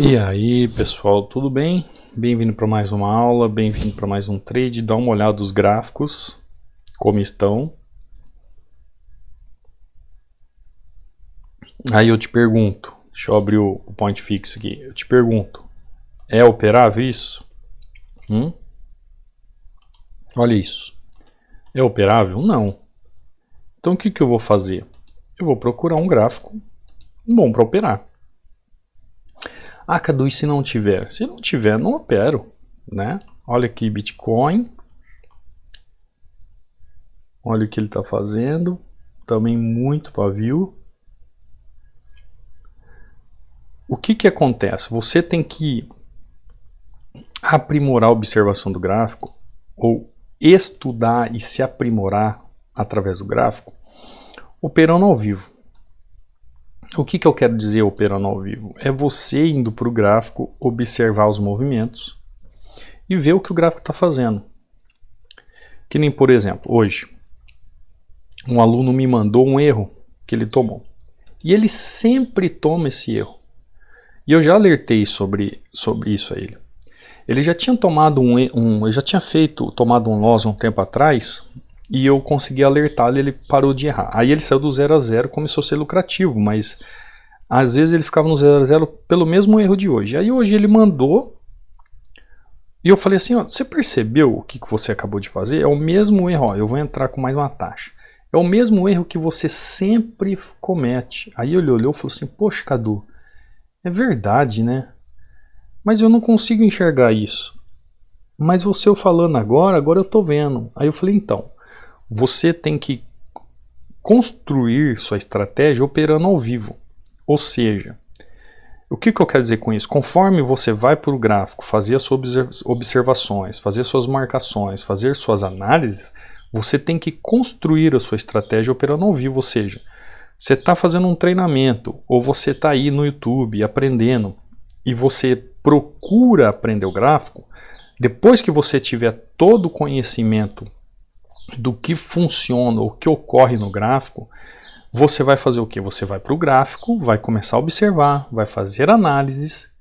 E aí pessoal, tudo bem? Bem-vindo para mais uma aula, bem-vindo para mais um trade. Dá uma olhada nos gráficos, como estão. Aí eu te pergunto, deixa eu abrir o point fix aqui. Eu te pergunto, é operável isso? Olha isso. É operável? Não. Então o que eu vou fazer? Eu vou procurar um gráfico bom para operar. Ah, Cadu, e se não tiver? Se não tiver, não opero, né? Olha aqui Bitcoin. Olha o que ele está fazendo. Também muito pavio. O que acontece? Você tem que aprimorar a observação do gráfico ou estudar e se aprimorar através do gráfico operando ao vivo. O que eu quero dizer operando ao vivo? É você indo para o gráfico, observar os movimentos e ver o que o gráfico está fazendo. Que nem, por exemplo, hoje, um aluno me mandou um erro que ele tomou. E ele sempre toma esse erro. E eu já alertei sobre isso a ele. Ele já tinha tomado eu já tinha tomado um loss um tempo atrás e eu consegui alertá-lo e ele parou de errar. Aí ele saiu do 0 a 0, começou a ser lucrativo, mas às vezes ele ficava no 0 a 0 pelo mesmo erro de hoje. Aí hoje ele mandou e eu falei assim, ó, você percebeu o que você acabou de fazer? É o mesmo erro, ó, eu vou entrar com mais uma taxa. É o mesmo erro que você sempre comete. Aí ele olhou e falou assim, poxa Cadu, é verdade, né? Mas eu não consigo enxergar isso. Mas você falando agora eu tô vendo. Aí eu falei, então, você tem que construir sua estratégia operando ao vivo. Ou seja, o que eu quero dizer com isso? Conforme você vai para o gráfico, fazer as suas observações, fazer suas marcações, fazer suas análises, você tem que construir a sua estratégia operando ao vivo. Ou seja, você está fazendo um treinamento, ou você está aí no YouTube aprendendo, e você procura aprender o gráfico, depois que você tiver todo o conhecimento do que funciona, o que ocorre no gráfico, você vai fazer o que? Você vai para o gráfico, vai começar a observar, vai fazer análises,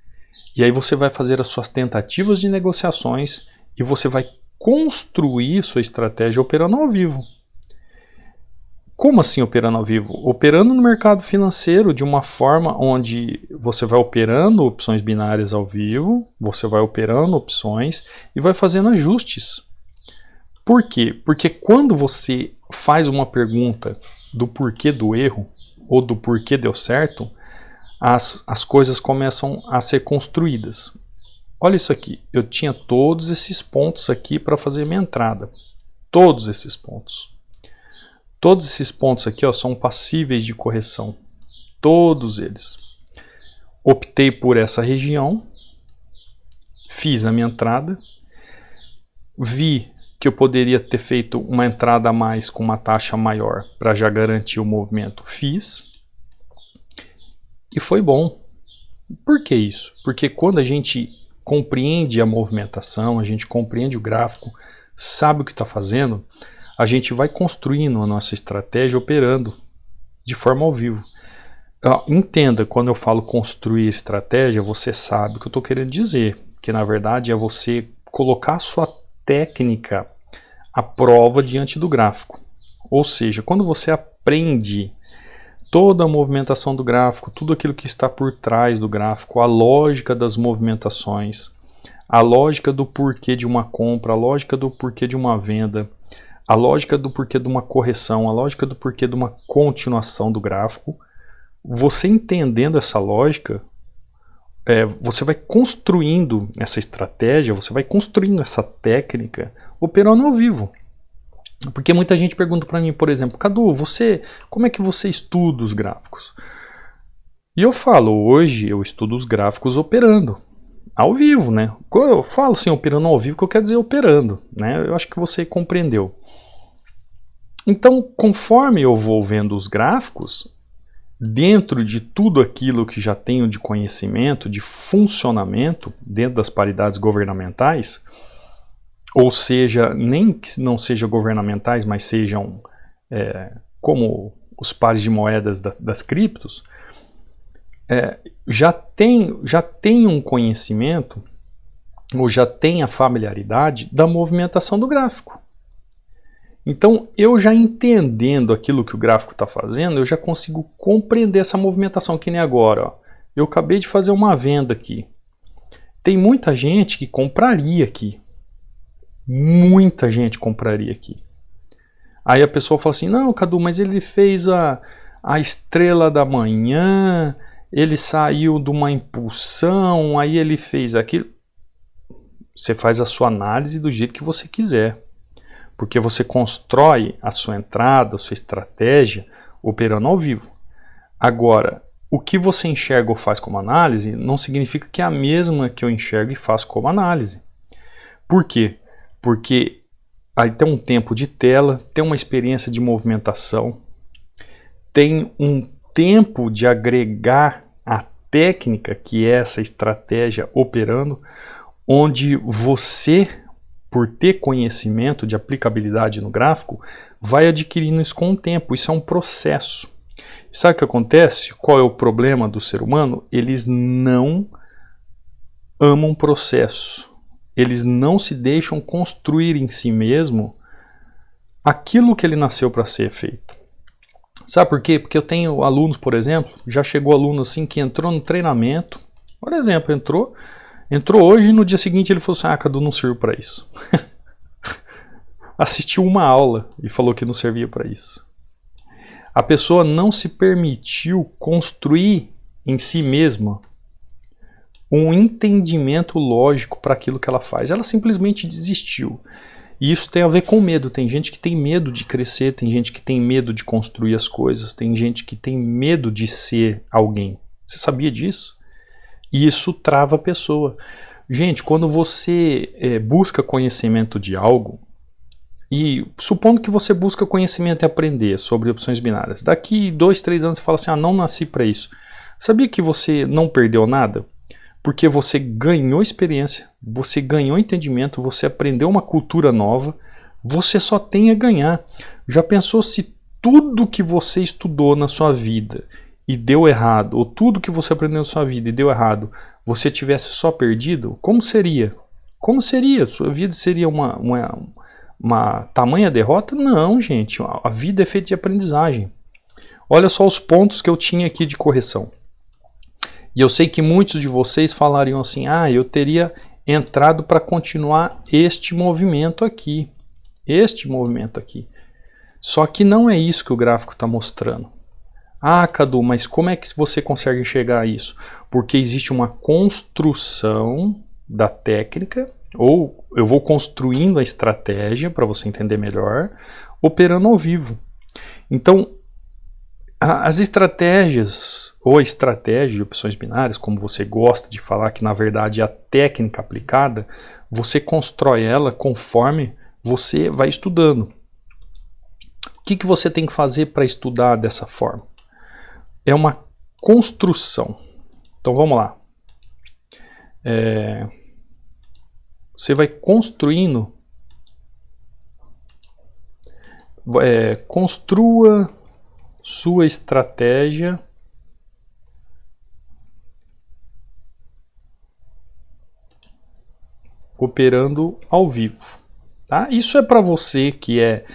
e aí você vai fazer as suas tentativas de negociações e você vai construir sua estratégia operando ao vivo. Como assim operando ao vivo? Operando no mercado financeiro de uma forma onde você vai operando opções binárias ao vivo, você vai operando opções e vai fazendo ajustes. Por quê? Porque quando você faz uma pergunta do porquê do erro ou do porquê deu certo, as coisas começam a ser construídas. Olha isso aqui, eu tinha todos esses pontos aqui para fazer minha entrada. Todos esses pontos. Todos esses pontos aqui ó, são passíveis de correção. Todos eles. Optei por essa região, fiz a minha entrada, vi que eu poderia ter feito uma entrada a mais com uma taxa maior para já garantir o movimento, fiz e foi bom. Por que isso? Porque quando a gente compreende a movimentação, a gente compreende o gráfico, sabe o que está fazendo, a gente vai construindo a nossa estratégia operando de forma ao vivo. Entenda, quando eu falo construir estratégia, você sabe o que eu estou querendo dizer, que na verdade é você colocar a sua técnica à prova diante do gráfico. Ou seja, quando você aprende toda a movimentação do gráfico, tudo aquilo que está por trás do gráfico, a lógica das movimentações, a lógica do porquê de uma compra, a lógica do porquê de uma venda, a lógica do porquê de uma correção, a lógica do porquê de uma continuação do gráfico, você entendendo essa lógica, você vai construindo essa estratégia, você vai construindo essa técnica operando ao vivo. Porque muita gente pergunta para mim, por exemplo, Cadu, como é que você estuda os gráficos? E eu falo, hoje eu estudo os gráficos operando ao vivo, né? Quando eu falo assim, operando ao vivo, que eu quero dizer operando, né? Eu acho que você compreendeu. Então, conforme eu vou vendo os gráficos, dentro de tudo aquilo que já tenho de conhecimento, de funcionamento, dentro das paridades governamentais, ou seja, nem que não sejam governamentais, mas sejam como os pares de moedas das criptos, já tem um conhecimento, ou já tem a familiaridade da movimentação do gráfico. Então, eu já entendendo aquilo que o gráfico está fazendo, eu já consigo compreender essa movimentação, que nem agora. Ó. Eu acabei de fazer uma venda aqui. Tem muita gente que compraria aqui. Muita gente compraria aqui. Aí a pessoa fala assim, não, Cadu, mas ele fez a estrela da manhã, ele saiu de uma impulsão, aí ele fez aquilo. Você faz a sua análise do jeito que você quiser. Porque você constrói a sua entrada, a sua estratégia, operando ao vivo. Agora, o que você enxerga ou faz como análise não significa que é a mesma que eu enxergo e faço como análise. Por quê? Porque aí tem um tempo de tela, tem uma experiência de movimentação, tem um tempo de agregar a técnica, que é essa estratégia operando, onde você, por ter conhecimento de aplicabilidade no gráfico, vai adquirindo isso com o tempo. Isso é um processo. Sabe o que acontece? Qual é o problema do ser humano? Eles não amam processo. Eles não se deixam construir em si mesmo aquilo que ele nasceu para ser feito. Sabe por quê? Porque eu tenho alunos, por exemplo, já chegou aluno assim que entrou no treinamento, por exemplo, entrou hoje e no dia seguinte ele falou assim, Cadu, não serviu para isso. Assistiu uma aula e falou que não servia para isso. A pessoa não se permitiu construir em si mesma um entendimento lógico para aquilo que ela faz. Ela simplesmente desistiu. E isso tem a ver com medo. Tem gente que tem medo de crescer, tem gente que tem medo de construir as coisas, tem gente que tem medo de ser alguém. Você sabia disso? E isso trava a pessoa. Gente, quando você busca conhecimento de algo, e supondo que você busca conhecimento e aprender sobre opções binárias, daqui 2, 3 anos você fala assim, não nasci para isso. Sabia que você não perdeu nada? Porque você ganhou experiência, você ganhou entendimento, você aprendeu uma cultura nova, você só tem a ganhar. Já pensou se tudo que você estudou na sua vida e deu errado, ou tudo que você aprendeu na sua vida e deu errado, você tivesse só perdido? Como seria? Como seria? Sua vida seria uma tamanha derrota? Não, gente. A vida é feita de aprendizagem. Olha só os pontos que eu tinha aqui de correção. E eu sei que muitos de vocês falariam assim, eu teria entrado para continuar este movimento aqui. Este movimento aqui. Só que não é isso que o gráfico está mostrando. Cadu, mas como é que você consegue chegar a isso? Porque existe uma construção da técnica, ou eu vou construindo a estratégia para você entender melhor, operando ao vivo. Então, as estratégias, ou a estratégia de opções binárias, como você gosta de falar, que na verdade é a técnica aplicada, você constrói ela conforme você vai estudando. O que você tem que fazer para estudar dessa forma? É uma construção. Então vamos lá. Você vai construindo. Construa sua estratégia operando ao vivo. Tá? Isso é para você que é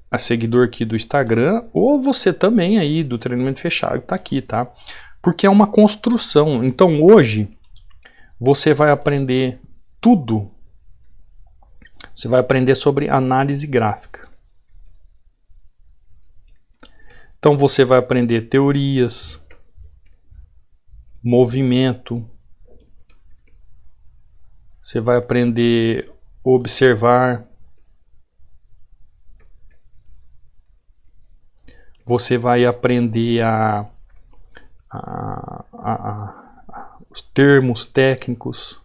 a seguidor aqui do Instagram, ou você também aí do treinamento fechado que está aqui, tá? Porque é uma construção. Então hoje você vai aprender tudo. Você vai aprender sobre análise gráfica. Então você vai aprender teorias, movimento, você vai aprender a observar, você vai aprender os termos técnicos,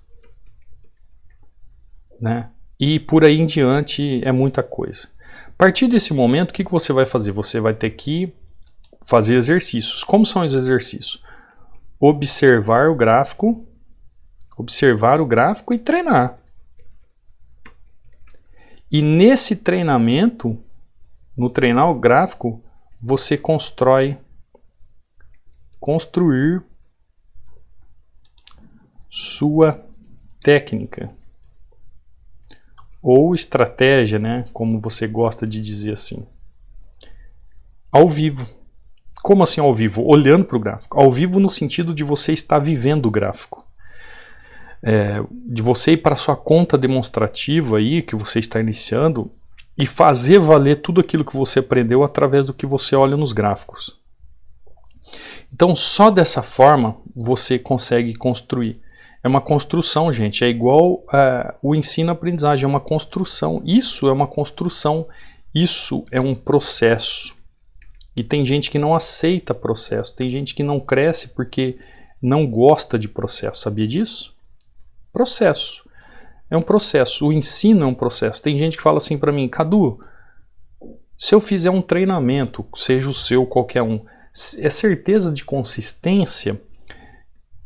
né? E por aí em diante é muita coisa. A partir desse momento, o que você vai fazer? Você vai ter que fazer exercícios. Como são os exercícios? Observar o gráfico e treinar. E nesse treinamento, no treinar o gráfico, você constrói construir sua técnica ou estratégia, né, como você gosta de dizer assim, ao vivo. Como assim ao vivo? Olhando para o gráfico. Ao vivo no sentido de você estar vivendo o gráfico. De você ir para a sua conta demonstrativa aí, que você está iniciando, e fazer valer tudo aquilo que você aprendeu através do que você olha nos gráficos. Então, só dessa forma você consegue construir. É uma construção, gente. É igual o ensino-aprendizagem, é uma construção. Isso é uma construção. Isso é um processo. E tem gente que não aceita processo. Tem gente que não cresce porque não gosta de processo. Sabia disso? Processo. É um processo. O ensino é um processo. Tem gente que fala assim para mim, Cadu, se eu fizer um treinamento, seja o seu, qualquer um, é certeza de consistência?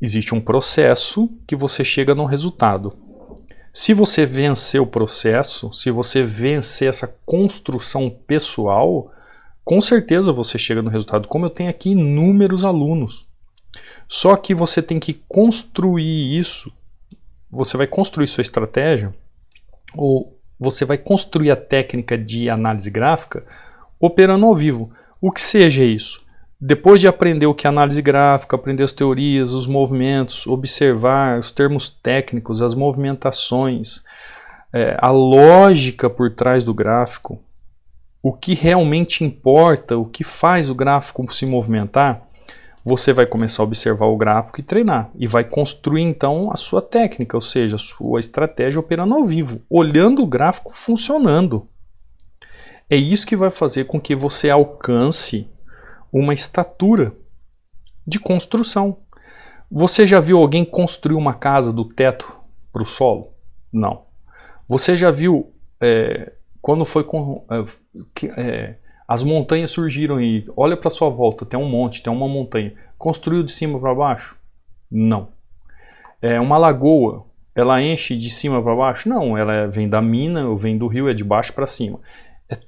Existe um processo que você chega no resultado. Se você vencer o processo, se você vencer essa construção pessoal, com certeza você chega no resultado. Como eu tenho aqui inúmeros alunos. Só que você tem que construir isso. Você vai construir sua estratégia, ou você vai construir a técnica de análise gráfica operando ao vivo. O que seja isso? Depois de aprender o que é análise gráfica, aprender as teorias, os movimentos, observar os termos técnicos, as movimentações, a lógica por trás do gráfico, o que realmente importa, o que faz o gráfico se movimentar, você vai começar a observar o gráfico e treinar. E vai construir então a sua técnica, ou seja, a sua estratégia operando ao vivo, olhando o gráfico funcionando. É isso que vai fazer com que você alcance uma estatura de construção. Você já viu alguém construir uma casa do teto para o solo? Não. Você já viu quando foi as montanhas surgiram e olha para sua volta, tem um monte, tem uma montanha. Construiu de cima para baixo? Não. Uma lagoa, ela enche de cima para baixo? Não, ela vem da mina ou vem do rio, é de baixo para cima.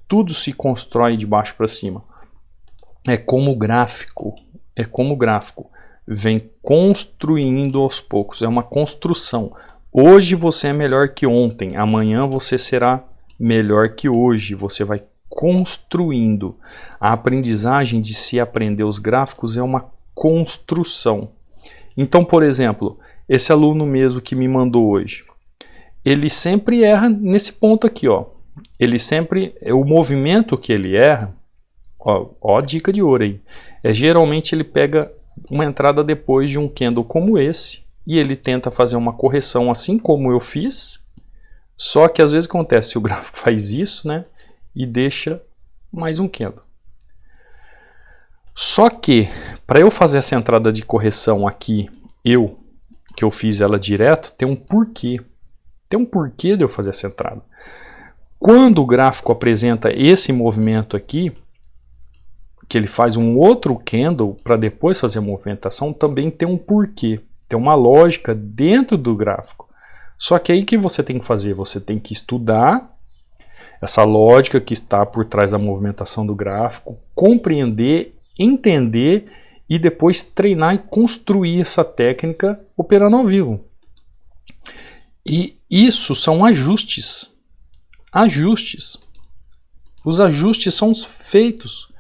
Tudo se constrói de baixo para cima. É como o gráfico, vem construindo aos poucos, é uma construção. Hoje você é melhor que ontem, amanhã você será melhor que hoje, você vai construindo. A aprendizagem de se aprender os gráficos é uma construção. Então, por exemplo, esse aluno mesmo que me mandou hoje, ele sempre erra nesse ponto aqui, ó. O movimento que ele erra, ó, dica de ouro aí. Geralmente ele pega uma entrada depois de um candle como esse e ele tenta fazer uma correção assim como eu fiz, só que às vezes acontece, o gráfico faz isso, né, e deixa mais um candle. Só que para eu fazer essa entrada de correção aqui, que eu fiz ela direto, tem um porquê. Tem um porquê de eu fazer essa entrada. Quando o gráfico apresenta esse movimento aqui, que ele faz um outro candle para depois fazer a movimentação, também tem um porquê, tem uma lógica dentro do gráfico. Só que aí que você tem que fazer? Você tem que estudar essa lógica que está por trás da movimentação do gráfico, compreender, entender e depois treinar e construir essa técnica operando ao vivo. E isso são ajustes. Ajustes. Os ajustes são feitos.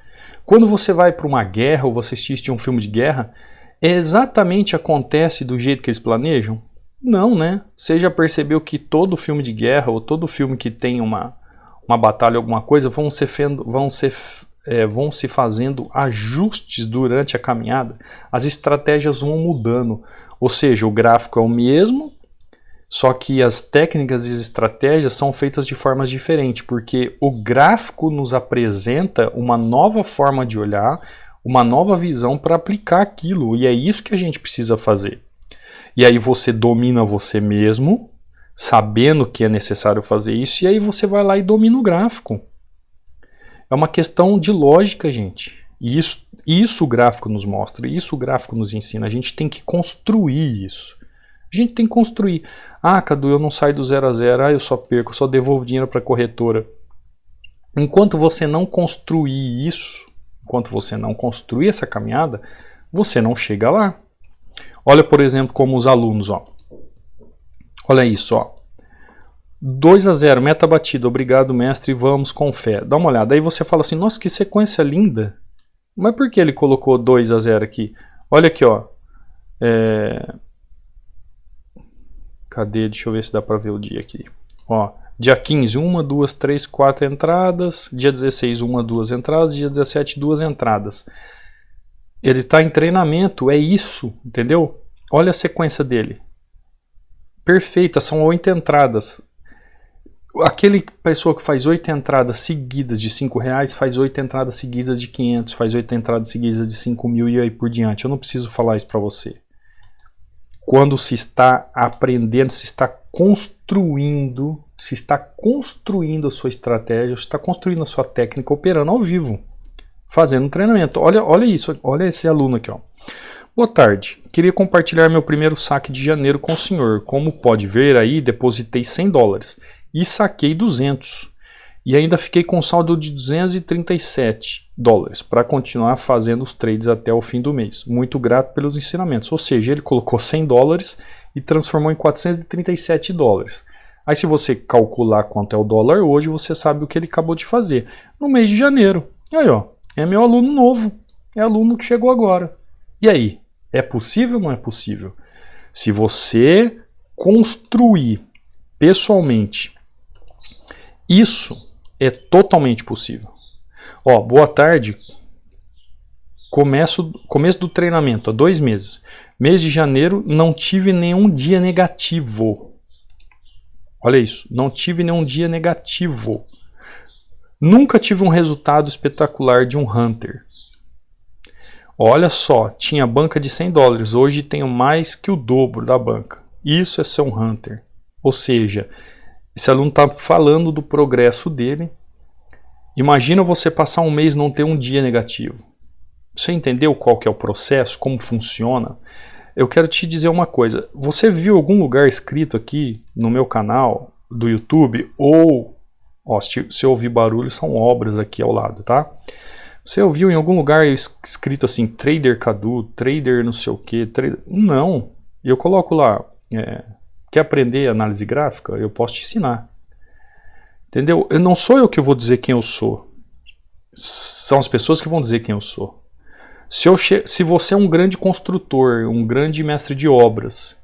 Quando você vai para uma guerra ou você assiste um filme de guerra, exatamente acontece do jeito que eles planejam? Não, né? Você já percebeu que todo filme de guerra ou todo filme que tem uma batalha, alguma coisa, vão se fazendo ajustes durante a caminhada? As estratégias vão mudando. Ou seja, o gráfico é o mesmo, só que as técnicas e as estratégias são feitas de formas diferentes, porque o gráfico nos apresenta uma nova forma de olhar, uma nova visão para aplicar aquilo, e é isso que a gente precisa fazer. E aí você domina você mesmo, sabendo que é necessário fazer isso, e aí você vai lá e domina o gráfico. É uma questão de lógica, gente. E isso o gráfico nos mostra, isso o gráfico nos ensina. A gente tem que construir isso. A gente tem que construir. Ah, Cadu, eu não saio do 0 a 0, eu só perco, eu só devolvo dinheiro para a corretora. Enquanto você não construir isso, enquanto você não construir essa caminhada, você não chega lá. Olha, por exemplo, como os alunos, ó. Olha isso, ó. 2-0, meta batida, obrigado mestre, vamos com fé. Dá uma olhada, aí você fala assim, nossa, que sequência linda. Mas por que ele colocou 2-0 aqui? Olha aqui, ó. Cadê? Deixa eu ver se dá pra ver o dia aqui. Ó, dia 15, 1, 2, 3, 4 entradas. Dia 16, 1, 2 entradas. Dia 17, 2 entradas. Ele está em treinamento, é isso, entendeu? Olha a sequência dele. Perfeita, são 8 entradas. Aquele pessoa que faz 8 entradas seguidas de R$5 faz 8 entradas seguidas de 500, faz 8 entradas seguidas de 5.000 e aí por diante. Eu não preciso falar isso para você. Quando se está aprendendo, se está construindo a sua estratégia, se está construindo a sua técnica operando ao vivo, fazendo um treinamento. Olha isso, olha esse aluno aqui, ó. Boa tarde, queria compartilhar meu primeiro saque de janeiro com o senhor. Como pode ver aí, depositei $100 e saquei 200. E ainda fiquei com saldo de $237 para continuar fazendo os trades até o fim do mês. Muito grato pelos ensinamentos. Ou seja, ele colocou $100 e transformou em $437. Aí se você calcular quanto é o dólar hoje, você sabe o que ele acabou de fazer. No mês de janeiro. Aí, ó, é meu aluno novo. É aluno que chegou agora. E aí? É possível ou não é possível? Se você construir pessoalmente, isso é totalmente possível. Ó, boa tarde. Começo do treinamento, há 2 meses. Mês de janeiro, não tive nenhum dia negativo. Olha isso, não tive nenhum dia negativo. Nunca tive um resultado espetacular de um Hunter. Olha só, tinha banca de $100, hoje tenho mais que o dobro da banca. Isso é ser um Hunter. Ou seja, esse aluno está falando do progresso dele. Imagina você passar um mês e não ter um dia negativo. Você entendeu qual que é o processo, como funciona? Eu quero te dizer uma coisa. Você viu algum lugar escrito aqui no meu canal do YouTube? Ou, ó, se ouvir barulho, são obras aqui ao lado, tá? Você ouviu em algum lugar escrito assim, Trader Cadu, Trader não sei o que, trader... Não, eu coloco lá, quer aprender análise gráfica? Eu posso te ensinar. Entendeu? Não sou eu que vou dizer quem eu sou. São as pessoas que vão dizer quem eu sou. Se você é um grande construtor, um grande mestre de obras,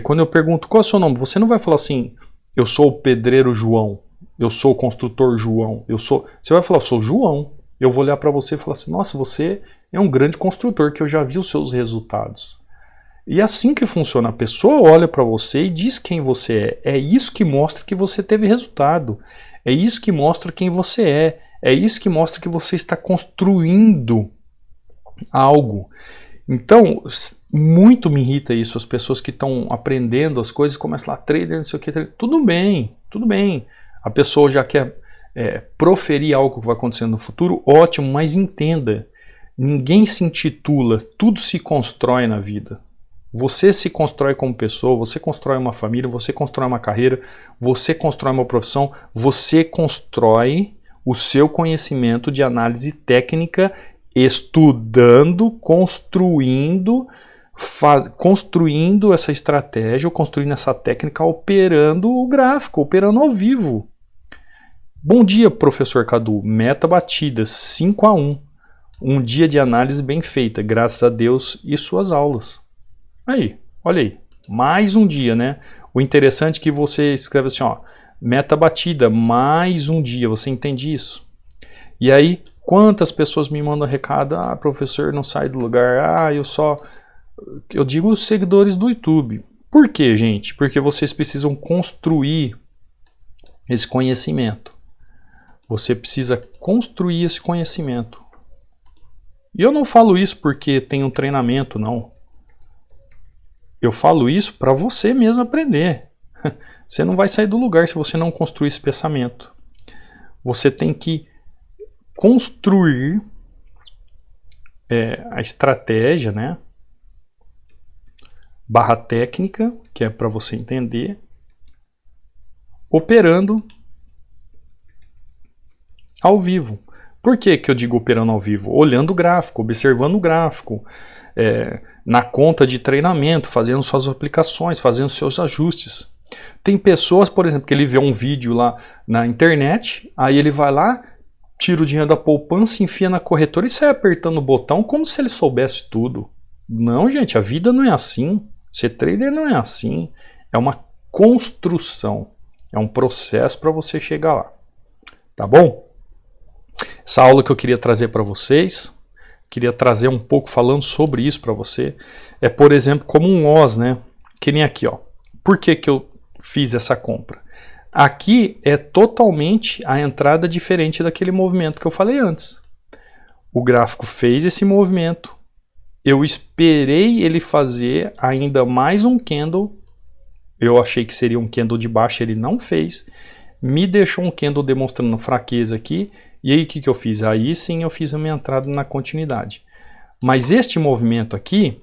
quando eu pergunto qual é o seu nome, você não vai falar assim, eu sou o pedreiro João, eu sou o construtor João, você vai falar, eu sou João. Eu vou olhar para você e falar assim, nossa, você é um grande construtor, que eu já vi os seus resultados. E é assim que funciona. A pessoa olha para você e diz quem você é. É isso que mostra que você teve resultado. É isso que mostra quem você é. É isso que mostra que você está construindo algo. Então, muito me irrita isso, as pessoas que estão aprendendo as coisas, começam lá, trader, não sei o que, trader. Tudo bem, tudo bem. A pessoa já quer proferir algo que vai acontecer no futuro, ótimo, mas entenda, ninguém se intitula, tudo se constrói na vida. Você se constrói como pessoa, você constrói uma família, você constrói uma carreira, você constrói uma profissão, você constrói o seu conhecimento de análise técnica estudando, construindo essa estratégia, construindo essa técnica, operando o gráfico, operando ao vivo. Bom dia, professor Cadu. Meta batida, 5-1. Um dia de análise bem feita, graças a Deus e suas aulas. Aí, olha aí. Mais um dia, né? O interessante é que você escreve assim, ó. Meta batida, mais um dia. Você entende isso? E aí, quantas pessoas me mandam recado? Ah, professor, não sai do lugar. Ah, eu digo os seguidores do YouTube. Por quê, gente? Porque vocês precisam construir esse conhecimento. Você precisa construir esse conhecimento. E eu não falo isso porque tem um treinamento, não. Eu falo isso para você mesmo aprender. Você não vai sair do lugar se você não construir esse pensamento. Você tem que construir a estratégia, né? Barra técnica, que é para você entender, operando ao vivo. Por que que eu digo operando ao vivo? Olhando o gráfico, observando o gráfico, na conta de treinamento, fazendo suas aplicações, fazendo seus ajustes. Tem pessoas, por exemplo, que ele vê um vídeo lá na internet, aí ele vai lá, tira o dinheiro da poupança, enfia na corretora e sai apertando o botão como se ele soubesse tudo. Não, gente, a vida não é assim. Ser trader não é assim. É uma construção. É um processo para você chegar lá. Tá bom? Essa aula que eu queria trazer para vocês, queria trazer um pouco falando sobre isso para você, é, por exemplo, como um OS, né? Que nem aqui, ó. Por que que eu fiz essa compra? Aqui é totalmente a entrada diferente daquele movimento que eu falei antes. O gráfico fez esse movimento, eu esperei ele fazer ainda mais um candle, eu achei que seria um candle de baixa, ele não fez, me deixou um candle demonstrando fraqueza aqui, e aí o que eu fiz? Aí sim eu fiz a minha entrada na continuidade. Mas este movimento aqui,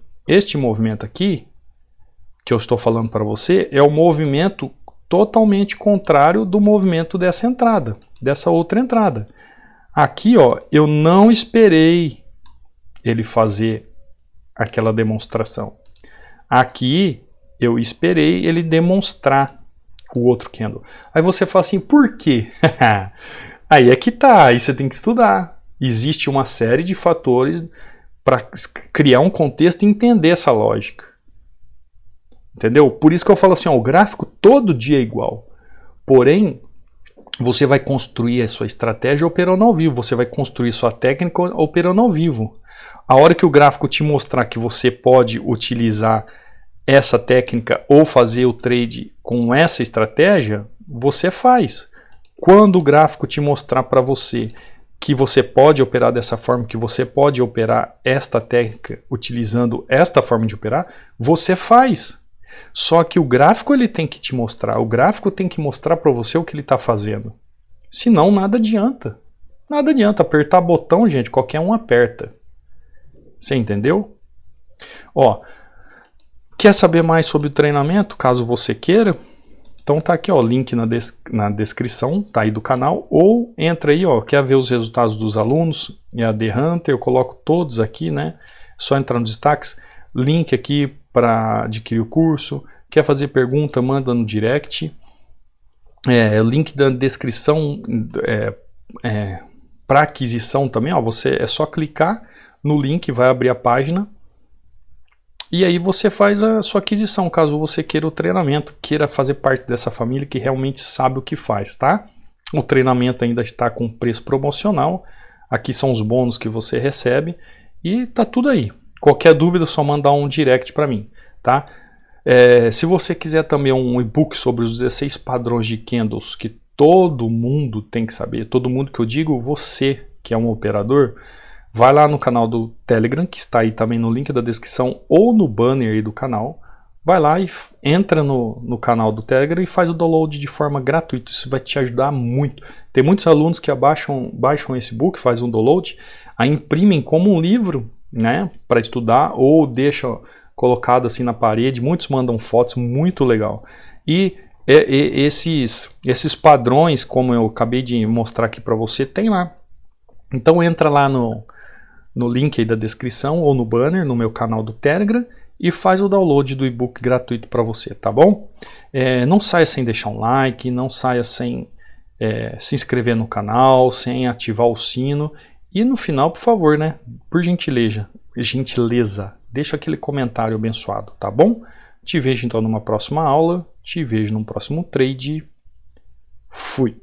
que eu estou falando para você, é o movimento totalmente contrário do movimento dessa entrada, dessa outra entrada. Aqui, ó, eu não esperei ele fazer aquela demonstração. Aqui, eu esperei ele demonstrar o outro candle. Aí você fala assim, por quê? Aí é que tá, aí você tem que estudar. Existe uma série de fatores para criar um contexto e entender essa lógica. Entendeu? Por isso que eu falo assim, ó, o gráfico todo dia é igual. Porém, você vai construir a sua estratégia operando ao vivo. Você vai construir sua técnica operando ao vivo. A hora que o gráfico te mostrar que você pode utilizar essa técnica ou fazer o trade com essa estratégia, você faz. Quando o gráfico te mostrar para você que você pode operar dessa forma, que você pode operar esta técnica utilizando esta forma de operar, você faz. Só que o gráfico ele tem que te mostrar, o gráfico tem que mostrar para você o que ele está fazendo. Senão nada adianta. Nada adianta apertar botão, gente, qualquer um aperta. Você entendeu? Ó, quer saber mais sobre o treinamento, caso você queira? Então tá aqui, ó, link na descrição, tá aí do canal, ou entra aí, ó, quer ver os resultados dos alunos, é a The Hunter, eu coloco todos aqui, né? Só entrar nos destaques, link aqui para adquirir o curso, quer fazer pergunta, manda no direct, link da descrição para aquisição também, ó, você é só clicar no link, vai abrir a página, e aí você faz a sua aquisição, caso você queira o treinamento, queira fazer parte dessa família que realmente sabe o que faz, tá? O treinamento ainda está com preço promocional, aqui são os bônus que você recebe, e tá tudo aí. Qualquer dúvida é só mandar um direct para mim, tá? Se você quiser também um e-book sobre os 16 padrões de candles que todo mundo tem que saber, todo mundo que eu digo, você que é um operador, vai lá no canal do Telegram, que está aí também no link da descrição ou no banner aí do canal. Vai lá e entra no canal do Telegram e faz o download de forma gratuita. Isso vai te ajudar muito. Tem muitos alunos que baixam esse book, fazem um download, aí imprimem como um livro, né, para estudar, ou deixam colocado assim na parede. Muitos mandam fotos, muito legal. E esses padrões, como eu acabei de mostrar aqui para você, tem lá. Então entra lá no link aí da descrição ou no banner, no meu canal do Telegram, e faz o download do e-book gratuito para você, tá bom? Não saia sem deixar um like, não saia sem se inscrever no canal, sem ativar o sino, e no final, por favor, né, por gentileza, deixa aquele comentário abençoado, tá bom? Te vejo então numa próxima aula, te vejo num próximo trade, fui!